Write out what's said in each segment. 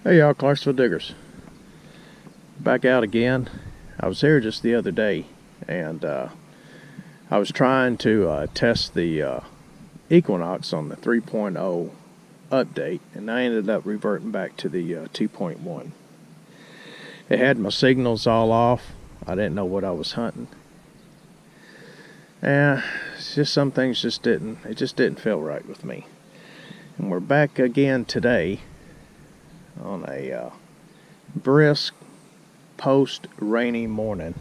Hey y'all, Clarksville Diggers. Back out again. I was here just the other day and I was trying to test the Equinox on the 3.0 update, and I ended up reverting back to the 2.1. It had my signals all off. I didn't know what I was hunting. And it's just some things just didn't feel right with me. And we're back again today on a brisk post-rainy morning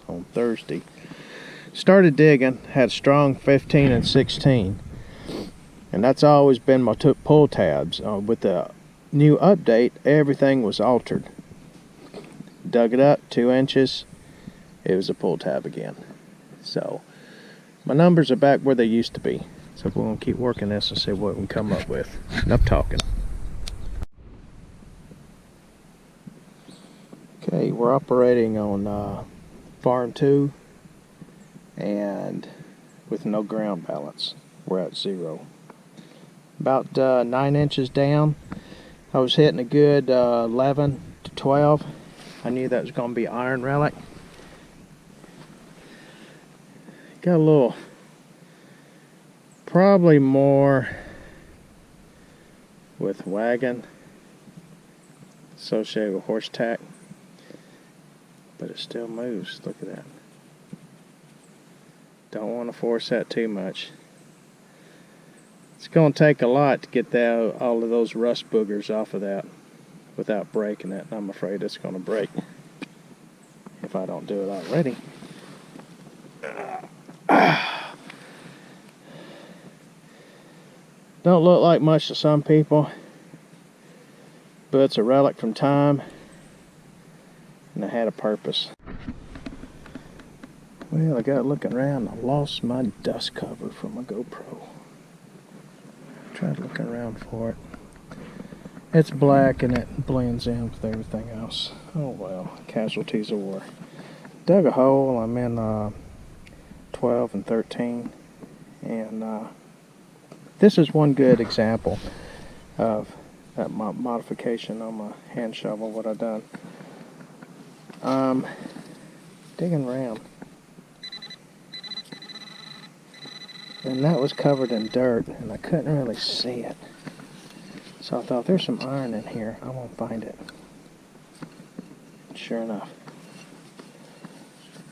on Thursday. Started digging, had strong 15 and 16, and that's always been my pull tabs. With the new update, everything was altered. Dug it up 2 inches, it was a pull tab again. So my numbers are back where they used to be. So we're going to keep working this and see what we can come up with. Enough talking. Okay, we're operating on farm 2 and with no ground balance. We're at 0. About 9 inches down. I was hitting a good 11 to 12. I knew that was going to be iron relic. Got a little, probably more with wagon associated with horse tack, but it still moves. Look at that. Don't want to force that too much. It's going to take a lot to get all of those rust boogers off of that without breaking it. I'm afraid it's going to break if I don't do it already. Don't look like much to some people, but it's a relic from time, and it had a purpose. Well, I got looking around, I lost my dust cover from my GoPro. Tried looking around for it. It's black and it blends in with everything else. Oh well, casualties of war. Dug a hole. I'm in 12 and 13, and this is one good example of that modification on my hand shovel, what I've done. Digging around, and that was covered in dirt and I couldn't really see it, so I thought there's some iron in here, I won't find it. Sure enough,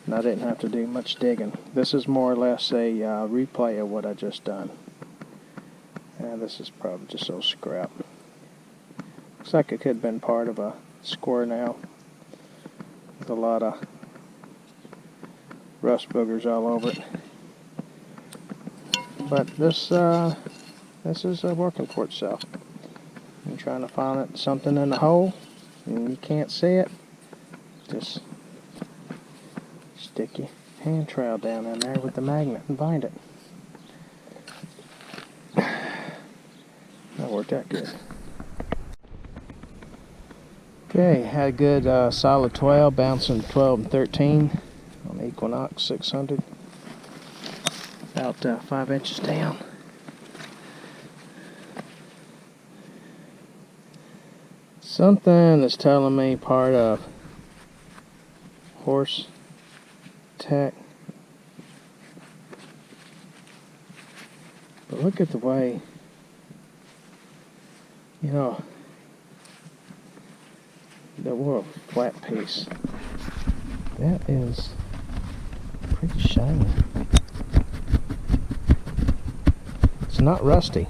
and I didn't have to do much digging. This is more or less a replay of what I just done, and this is probably just old scrap. Looks like it could have been part of a square now with a lot of rust boogers all over it. But this is working for itself. You're trying to find something in the hole and you can't see it, just stick your hand trowel down in there with the magnet and bind it. That worked out good. Okay, had a good solid 12, bouncing 12 and 13 on the Equinox 600. About 5 inches down. Something is telling me part of horse tack. But look at the way, you know, that was a flat piece. That is pretty shiny. It's not rusty.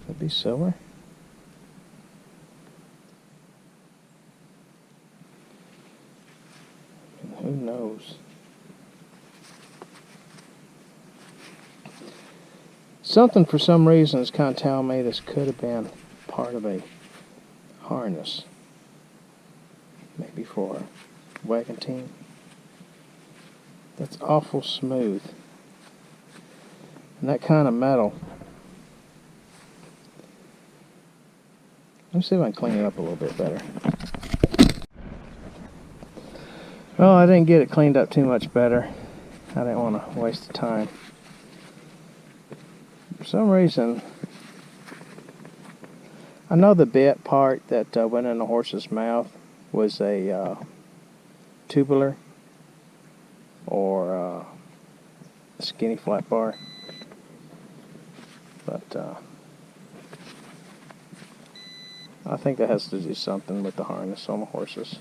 Could be silver. Who knows? Something for some reason is kind of telling me this could have been part of a harness. Maybe for a wagon team. That's awful smooth. And that kind of metal. Let me see if I can clean it up a little bit better. Well, I didn't get it cleaned up too much better. I didn't want to waste the time. For some reason, I know the bit part that went in the horse's mouth was a tubular or a skinny flat bar, but I think that has to do something with the harness on the horses.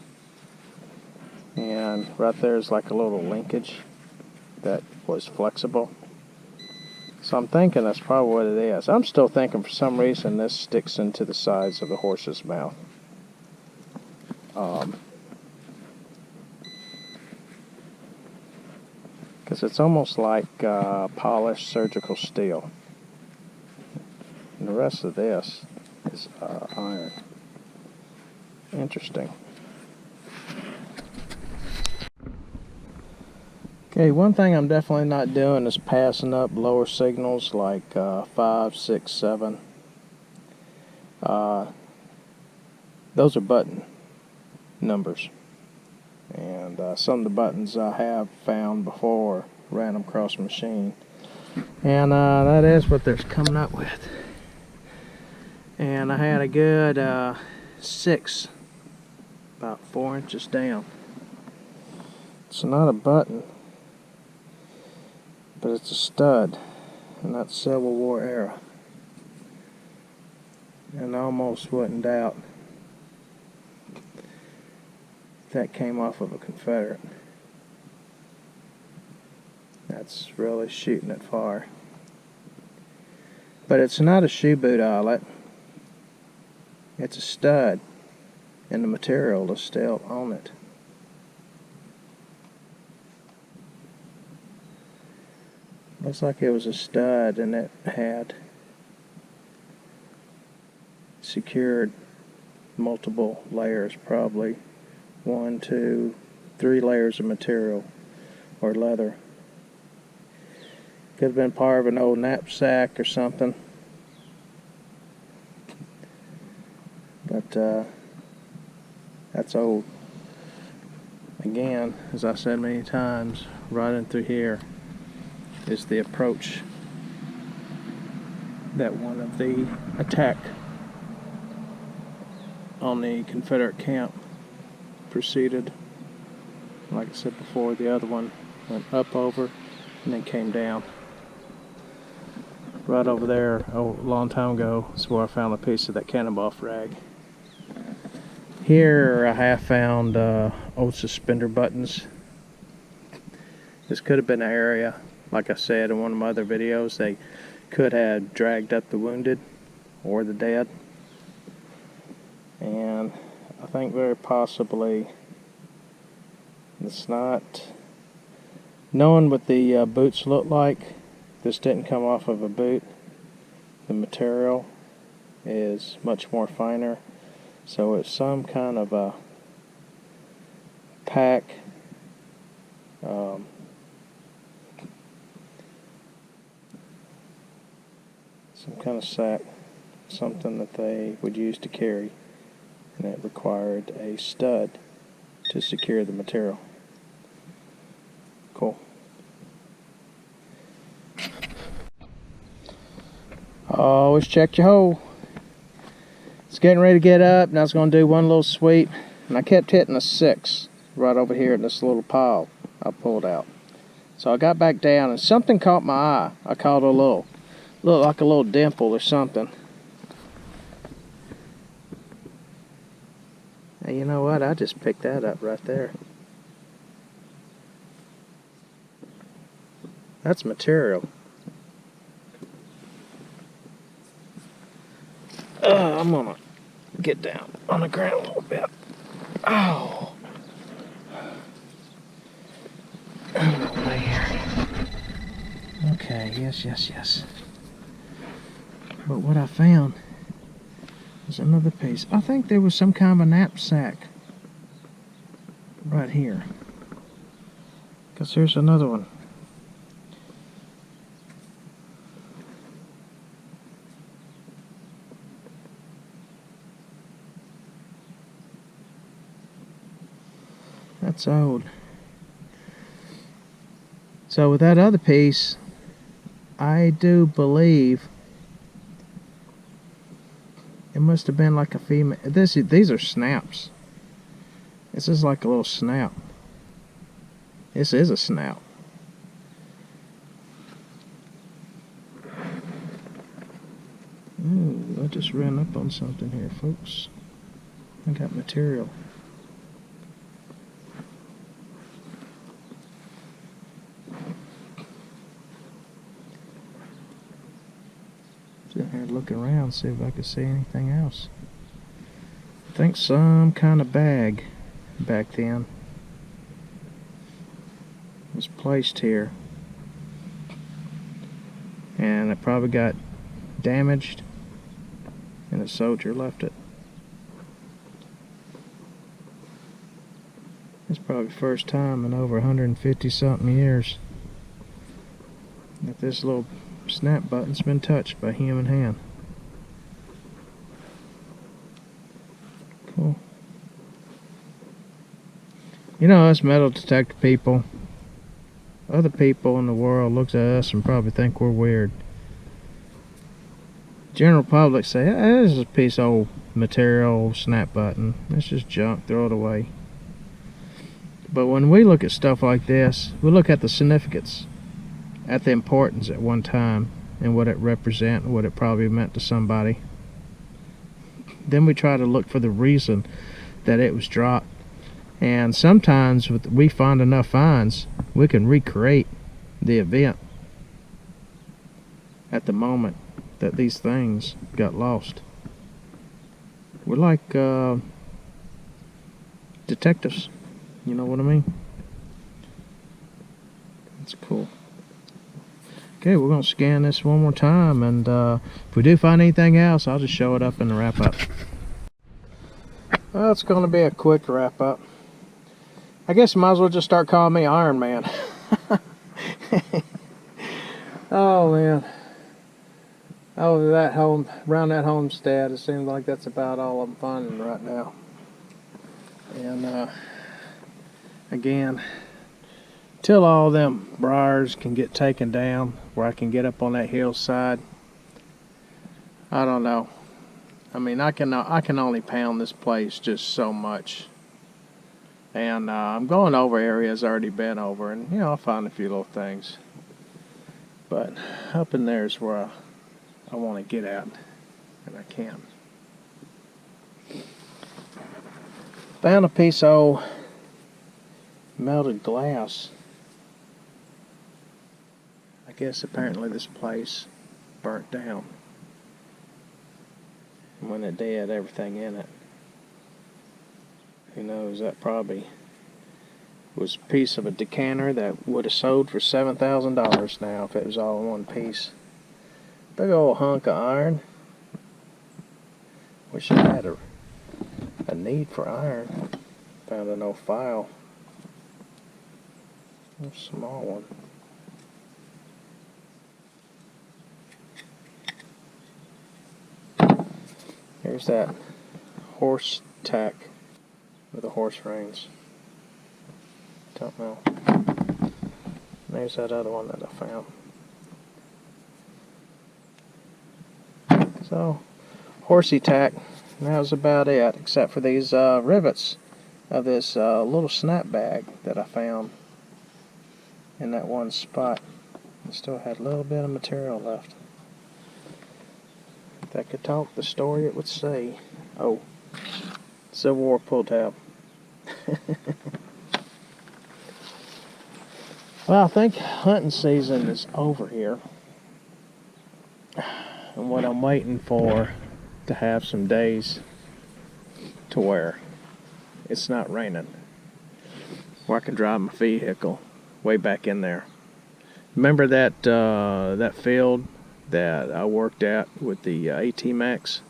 And right there is like a little linkage that was flexible. So I'm thinking that's probably what it is. I'm still thinking for some reason this sticks into the sides of the horse's mouth. Because it's almost like polished surgical steel. And the rest of this is iron. Interesting. Okay, one thing I'm definitely not doing is passing up lower signals like 5, 6, 7. Those are button numbers. And some of the buttons I have found before, ran them across the machine. And that is what they're coming up with. And I had a good 6, about 4 inches down. It's not a button, but it's a stud, and that's Civil War era. And I almost wouldn't doubt that came off of a Confederate. That's really shooting it far. But it's not a shoe boot eyelet. It's a stud, and the material is still on it. Looks like it was a stud, and it had secured multiple layers, probably 1, 2, 3 layers of material or leather. Could have been part of an old knapsack or something. But that's old. Again, as I said many times, riding through here is the approach that one of the attack on the Confederate camp proceeded. Like I said before, the other one went up over and then came down. Right over there, a long time ago, is where I found a piece of that cannonball frag. Here I have found old suspender buttons. This could have been an area, like I said in one of my other videos, they could have dragged up the wounded or the dead. And I think very possibly it's not, knowing what the boots look like, this didn't come off of a boot. The material is much more finer, so it's some kind of a pack, some kind of sack, something that they would use to carry, and it required a stud to secure the material. Cool. Always check your hole. It's getting ready to get up. Now it's going to do one little sweep, and I kept hitting a 6 right over here in this little pile I pulled out. So I got back down, and something caught my eye. I caught a little, looked like a little dimple or something. Hey, you know what? I just picked that up right there. That's material. I'm gonna get down on the ground a little bit. Oh. Oh, man. Okay, yes. But what I found was another piece. I think there was some kind of a knapsack right here. Because here's another one. That's old. So with that other piece, I do believe it must have been like a female. These are snaps. This is like a little snap. This is a snap. Ooh, I just ran up on something here, folks. I got material. Sitting here looking around, see if I could see anything else. I think some kind of bag back then was placed here, and it probably got damaged and a soldier left it. It's probably the first time in over 150 something years that this little snap button's been touched by human hand. Cool. You know, us metal detector people, other people in the world looks at us and probably think we're weird. General public say, hey, this is a piece of old material, snap button. It's just junk, throw it away. But when we look at stuff like this, we look at the significance, at the importance at one time, and what it represents, and what it probably meant to somebody. Then we try to look for the reason that it was dropped. And sometimes we find enough finds, we can recreate the event at the moment that these things got lost. We're like detectives, you know what I mean? That's cool. Okay, we're going to scan this one more time, and if we do find anything else, I'll just show it up in the wrap-up. Well, it's going to be a quick wrap-up. I guess you might as well just start calling me Iron Man. Oh, man. Over that home, around that homestead, it seems like that's about all I'm finding right now. And again, till all them briars can get taken down, where I can get up on that hillside, I don't know. I mean, I can only pound this place just so much. And I'm going over areas I've already been over, and you know, I'll find a few little things. But up in there is where I want to get at, and I can. Found a piece of old melted glass. I guess apparently this place burnt down. And when it did, everything in it. Who knows, that probably was a piece of a decanter that would have sold for $7,000 now if it was all in one piece. Big old hunk of iron. Wish I had a need for iron. Found an old file. A small one. Here's that horse tack with the horse reins. Don't know. There's that other one that I found. So, horsey tack. That was about it, except for these rivets of this little snap bag that I found in that one spot. It still had a little bit of material left. If that could talk the story, it would say, oh, Civil War pull tab. Well, I think hunting season is over here. And what I'm waiting for to have some days to where it's not raining, where I can drive my vehicle way back in there. Remember that that field that I worked at with the AT-Max?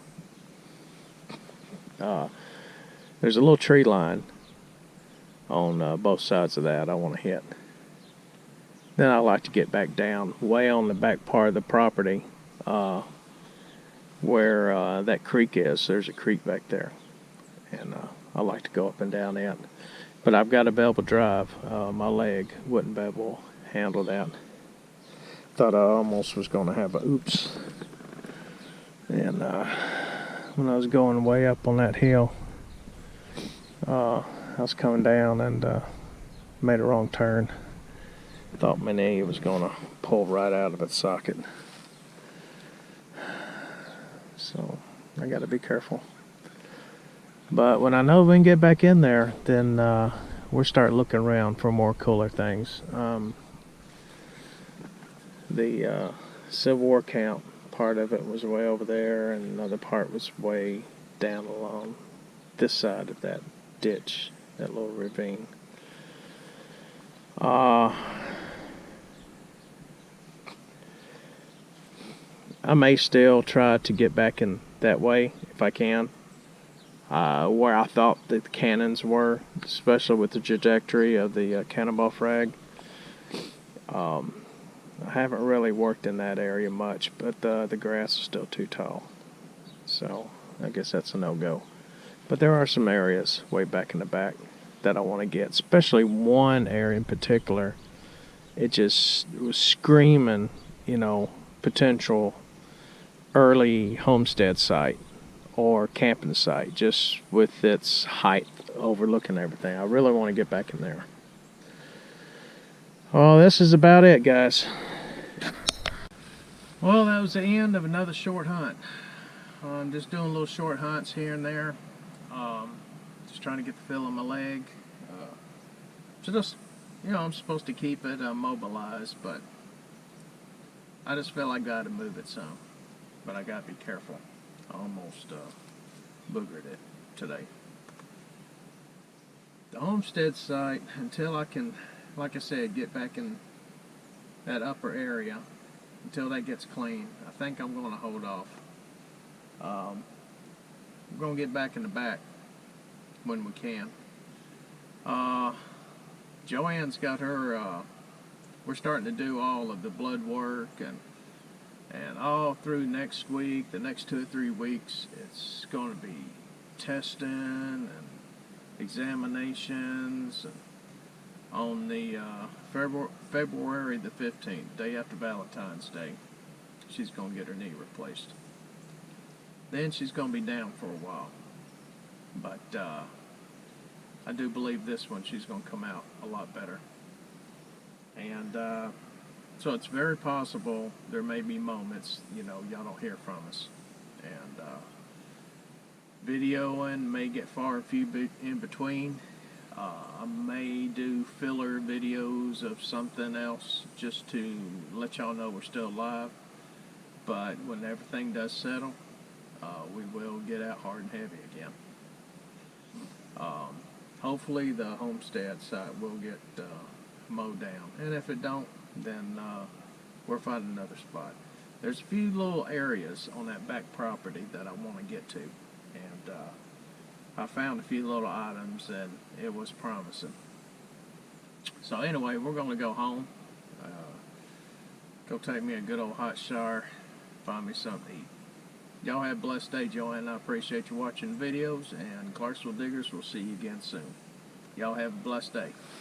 There's a little tree line on both sides of that I want to hit. Then I like to get back down way on the back part of the property where that creek is. There's a creek back there, and I like to go up and down that. But I've got to be able to drive. My leg wouldn't be able to handle that. thought I almost was going to have a oops. And when I was going way up on that hill, I was coming down and made a wrong turn. Thought my knee was going to pull right out of its socket. So I got to be careful. But when I know we can get back in there, then we'll start looking around for more cooler things. The Civil War camp, part of it was way over there, and another part was way down along this side of that ditch, that little ravine. I may still try to get back in that way if I can. Where I thought the cannons were, especially with the trajectory of the cannonball frag. I haven't really worked in that area much, but the grass is still too tall. So I guess that's a no-go. But there are some areas way back in the back that I want to get, especially one area in particular. It was screaming, potential early homestead site or camping site, just with its height overlooking everything. I really want to get back in there. Well, this is about it, guys. Well, that was the end of another short hunt. I'm just doing little short hunts here and there. Just trying to get the feel of my leg. So just, I'm supposed to keep it mobilized, but I just feel like I got to move it some. But I got to be careful. I almost boogered it today. The homestead site, until I can, like I said, get back in that upper area, until that gets clean, I think I'm going to hold off. We're going to get back in the back when we can. Joanne's got her, we're starting to do all of the blood work, and all through next week, the next 2 or 3 weeks, it's going to be testing and examinations. And on the February the 15th, day after Valentine's Day, she's going to get her knee replaced. Then she's going to be down for a while. But I do believe this one, she's going to come out a lot better. And so it's very possible there may be moments, y'all don't hear from us. And videoing may get far and few in between. I may do filler videos of something else just to let y'all know we're still alive. But when everything does settle, we will get out hard and heavy again. Hopefully the homestead site will get mowed down. And if it don't, then we'll find another spot. There's a few little areas on that back property that I want to get to. And I found a few little items and it was promising. So anyway, we're going to go home. Go take me a good old hot shower. Find me something to eat. Y'all have a blessed day, Joanne. I appreciate you watching videos. And Clarksville Diggers, we'll see you again soon. Y'all have a blessed day.